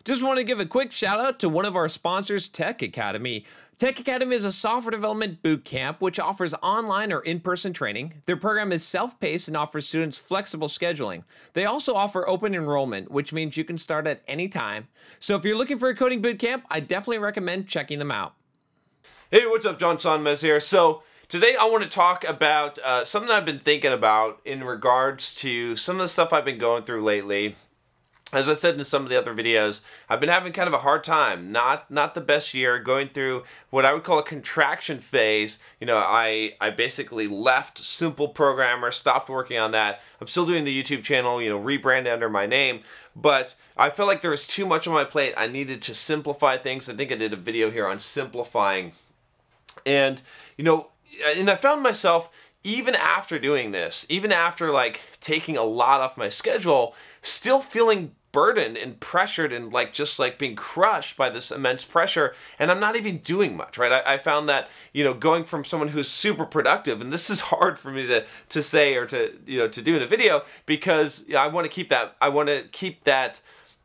Just want to give a quick shout out to one of our sponsors, Tech Academy. Tech Academy is a software development boot camp which offers online or in-person training. Their program is self-paced and offers students flexible scheduling. They also offer open enrollment, which means you can start at any time. So if you're looking for a coding boot camp, I definitely recommend checking them out. Hey, what's up? John Sonmez here. So today I want to talk about something I've been thinking about in regards to some of the stuff I've been going through lately. As I said in some of the other videos, I've been having kind of a hard time, not the best year, going through what I would call a contraction phase. You know, I basically left Simple Programmer, stopped working on that. I'm still doing the YouTube channel, you know, rebranded under my name, but I felt like there was too much on my plate. I needed to simplify things. I think I did a video here on simplifying. And, you know, and I found myself, even after doing this, even after like taking a lot off my schedule, still feeling burdened and pressured and just being crushed by this immense pressure, and I'm not even doing much, right? I found that, you know, going from someone who's super productive, and this is hard for me to say or to do in a video, because I want to keep that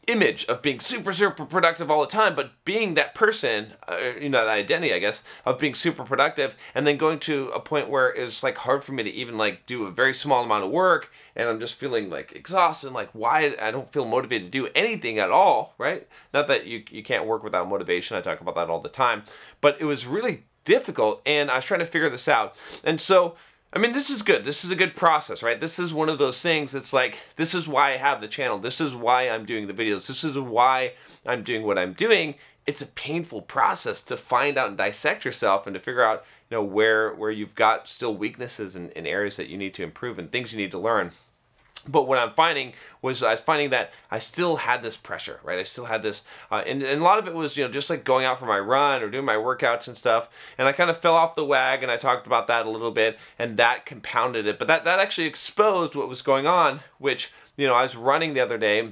image of being super productive all the time, but being that person, you know, that identity, I guess, of being super productive, and then going to a point where it's like hard for me to even do a very small amount of work, and I'm just feeling like exhausted, and like why I don't feel motivated to do anything at all, right? Not that you can't work without motivation, I talk about that all the time, but it was really difficult, and I was trying to figure this out. And so, I mean, this is good. This is a good process, right? This is one of those things. It's like, this is why I have the channel. This is why I'm doing the videos. This is why I'm doing what I'm doing. It's a painful process to find out and dissect yourself and to figure out, you know, where you've got still weaknesses in areas that you need to improve and things you need to learn. But what I'm finding was I was finding that I still had this pressure, right? I still had this, and a lot of it was, you know, just like going out for my run or doing my workouts and stuff. And I kind of fell off the wagon. I talked about that a little bit, and that compounded it. But that actually exposed what was going on, which, you know, I was running the other day,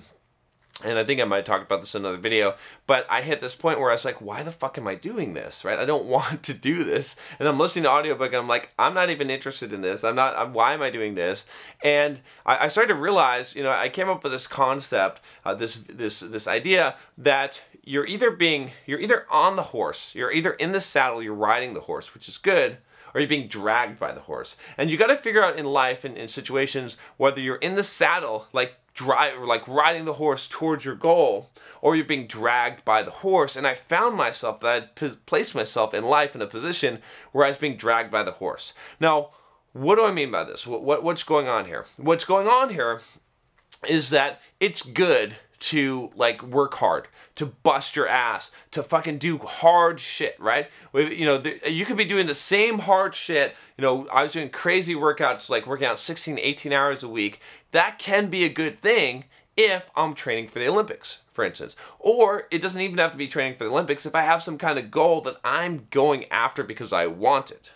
and I think I might have talked about this in another video, but I hit this point where I was like, why the fuck am I doing this, right? I don't want to do this. And I'm listening to audiobook and I'm like, I'm not even interested in this. Why am I doing this? And I started to realize, you know, I came up with this concept, this idea that you're either on the horse, you're either in the saddle, you're riding the horse, which is good, or you're being dragged by the horse. And you got to figure out in life and in situations whether you're in the saddle, riding the horse towards your goal, or you're being dragged by the horse. And I found myself that I'd placed myself in life in a position where I was being dragged by the horse. Now, what do I mean by this? What's going on here? What's going on here is that it's good to work hard, to bust your ass, to fucking do hard shit, right? You know, you could be doing the same hard shit. You know, I was doing crazy workouts, like working out 16, 18 hours a week. That can be a good thing if I'm training for the Olympics, for instance. Or it doesn't even have to be training for the Olympics if I have some kind of goal that I'm going after because I want it.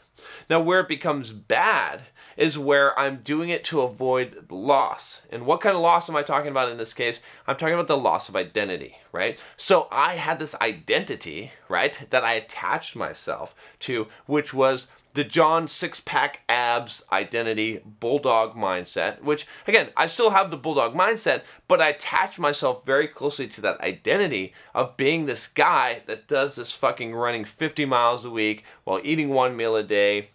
Now, where it becomes bad is where I'm doing it to avoid loss. And what kind of loss am I talking about in this case? I'm talking about the loss of identity, right? So I had this identity, right, that I attached myself to, which was the John six-pack abs identity, Bulldog mindset, which, again, I still have the Bulldog mindset, but I attached myself very closely to that identity of being this guy that does this fucking running 50 miles a week while eating one meal a day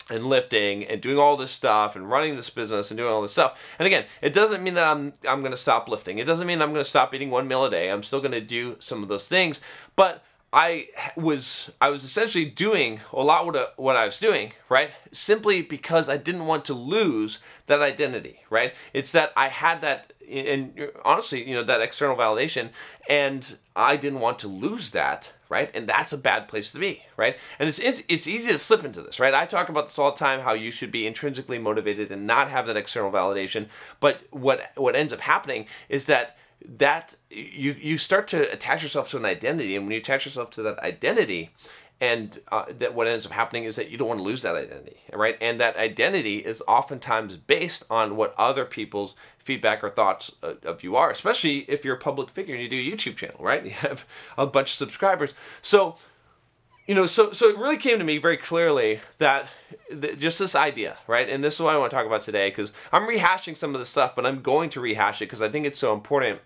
and lifting and doing all this stuff and running this business and doing all this stuff. And again, it doesn't mean that I'm going to stop lifting. It doesn't mean I'm going to stop eating one meal a day. I'm still going to do some of those things, but I was essentially doing a lot of what I was doing, right? Simply because I didn't want to lose that identity, right? It's that I had that, and honestly, you know, that external validation, and I didn't want to lose that, right? And that's a bad place to be, right? And it's easy to slip into this, right? I talk about this all the time, how you should be intrinsically motivated and not have that external validation. But what ends up happening is that you start to attach yourself to an identity, and when you attach yourself to that identity, and that what ends up happening is that you don't want to lose that identity, right? And that identity is oftentimes based on what other people's feedback or thoughts of you are, especially if you're a public figure and you do a YouTube channel, right? You have a bunch of subscribers. So, you know, so it really came to me very clearly that just this idea, right? And this is what I want to talk about today, because I'm rehashing some of the stuff, but I'm going to rehash it because I think it's so important.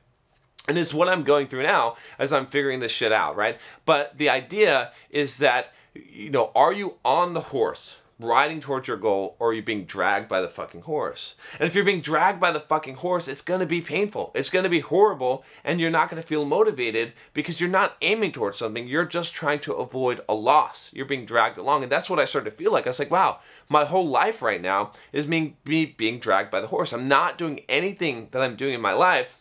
And it's what I'm going through now as I'm figuring this shit out, right? But the idea is that, you know, are you on the horse riding towards your goal, or are you being dragged by the fucking horse? And if you're being dragged by the fucking horse, it's going to be painful. It's going to be horrible, and you're not going to feel motivated because you're not aiming towards something. You're just trying to avoid a loss. You're being dragged along, and that's what I started to feel like. I was like, wow, my whole life right now is me being dragged by the horse. I'm not doing anything that I'm doing in my life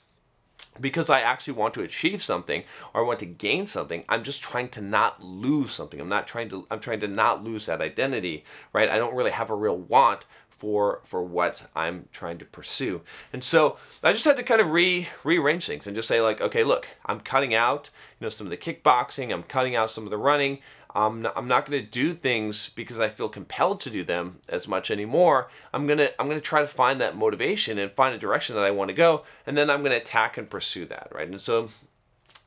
because I actually want to achieve something or I want to gain something. I'm just trying to not lose something. I'm trying to not lose that identity, right? I don't really have a real want for what I'm trying to pursue. And so I just had to kind of rearrange things and just say like, okay, look, I'm cutting out, you know, some of the kickboxing, I'm cutting out some of the running. I'm not going to do things because I feel compelled to do them as much anymore. I'm gonna try to find that motivation and find a direction that I want to go, and then I'm gonna attack and pursue that, right? And so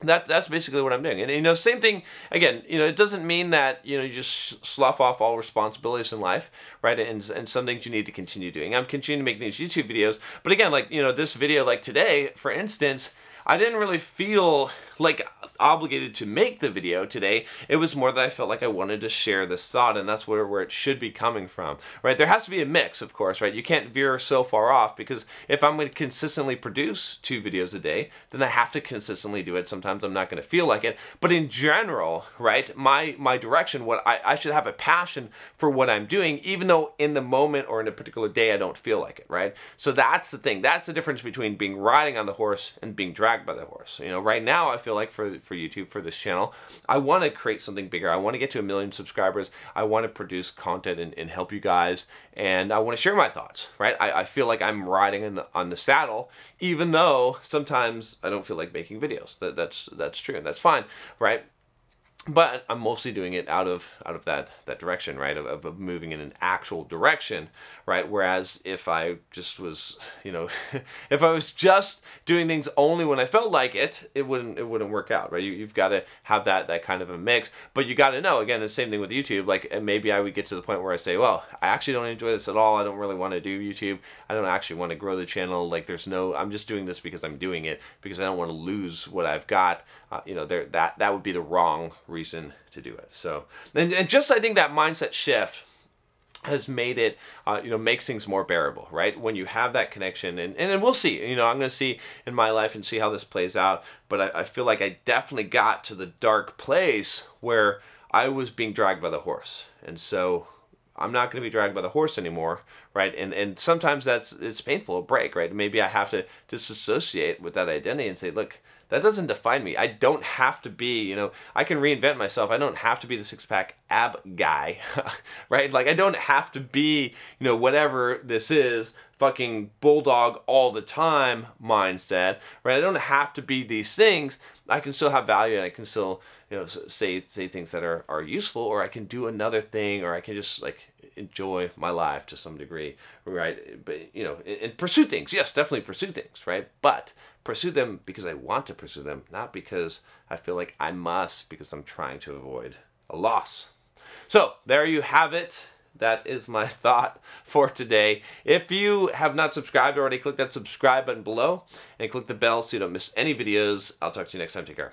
that's basically what I'm doing. And, you know, same thing, again, you know, it doesn't mean that, you know, you just slough off all responsibilities in life, right? And some things you need to continue doing. I'm continuing to make these YouTube videos. But again, like, you know, this video, like today, for instance, I didn't really feel like obligated to make the video today. It was more that I felt like I wanted to share this thought, and that's where it should be coming from, right? There has to be a mix, of course, right? You can't veer so far off, because if I'm going to consistently produce 2 videos a day, then I have to consistently do it. Sometimes I'm not going to feel like it, but in general, right, my direction, what I should have a passion for what I'm doing, even though in the moment or in a particular day I don't feel like it, right? So that's the thing. That's the difference between being riding on the horse and being dragged by the horse. You know, right now I feel like for YouTube, for this channel, I want to create something bigger. I want to get to 1 million subscribers. I want to produce content and help you guys, and I want to share my thoughts, right? I feel like I'm riding on the saddle, even though sometimes I don't feel like making videos. That's true, and that's fine, right? But I'm mostly doing it out of that direction, right? Of moving in an actual direction, right? Whereas if I just was, you know, if I was just doing things only when I felt like it, it wouldn't work out, right? You've got to have that kind of a mix. But you got to know, again, the same thing with YouTube. Like, and maybe I would get to the point where I say, well, I actually don't enjoy this at all. I don't really want to do YouTube. I don't actually want to grow the channel. Like, I'm just doing this because I'm doing it because I don't want to lose what I've got. You know, that would be the wrong reason to do it. So, and just I think that mindset shift has made it, you know, makes things more bearable, right? When you have that connection, and we'll see, you know, I'm going to see in my life and see how this plays out. But I feel like I definitely got to the dark place where I was being dragged by the horse. And so I'm not going to be dragged by the horse anymore, right? And sometimes it's painful, a break, right? Maybe I have to disassociate with that identity and say, look, that doesn't define me. I don't have to be, you know, I can reinvent myself. I don't have to be the 6-pack ab guy, right? Like, I don't have to be, you know, whatever this is, fucking Bulldog all the time mindset, right? I don't have to be these things. I can still have value, and I can still, you know, say things that are useful, or I can do another thing, or I can just, like, enjoy my life to some degree, right? But, you know, and pursue things. Yes, definitely pursue things, right? But pursue them because I want to pursue them, not because I feel like I must, because I'm trying to avoid a loss. So there you have it. That is my thought for today. If you have not subscribed already, click that subscribe button below and click the bell so you don't miss any videos. I'll talk to you next time. Take care.